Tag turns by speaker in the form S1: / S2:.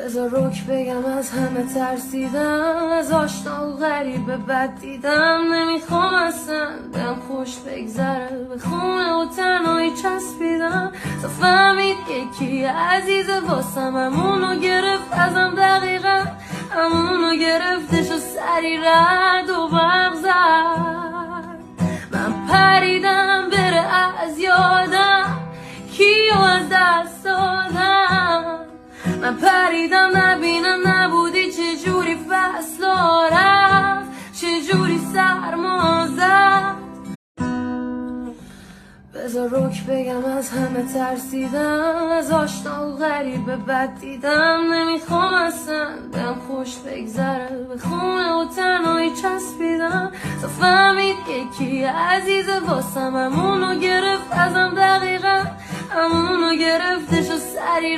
S1: بذار رک بگم از همه ترسیدم، از آشنا و غریبه بد دیدم. نمیخوام اصلا بهم خوش بگذره، به خونه و تنهایی چسبیدم. تا فهمید یکی عزیزه واسم، همونو گرفت ازم دقیقا، همونو گرفتش و سری رد و برق زد. من پریدم بره از یادم، کیو از دست دادم. من پریدم نبینم نبودی، چجوری فصلا رفت، چجوری سرما زد. بذار رک بگم از همه ترسیدم، از آشنا و غریبه بد دیدم. نمیخوام اصلا بهم خوش بگذره، به خونه و تنهایی چسبیدم. تا فهمید یکی عزیزه واسم، همونو گرفت ازم دقیقا، همونو گرفتش و سری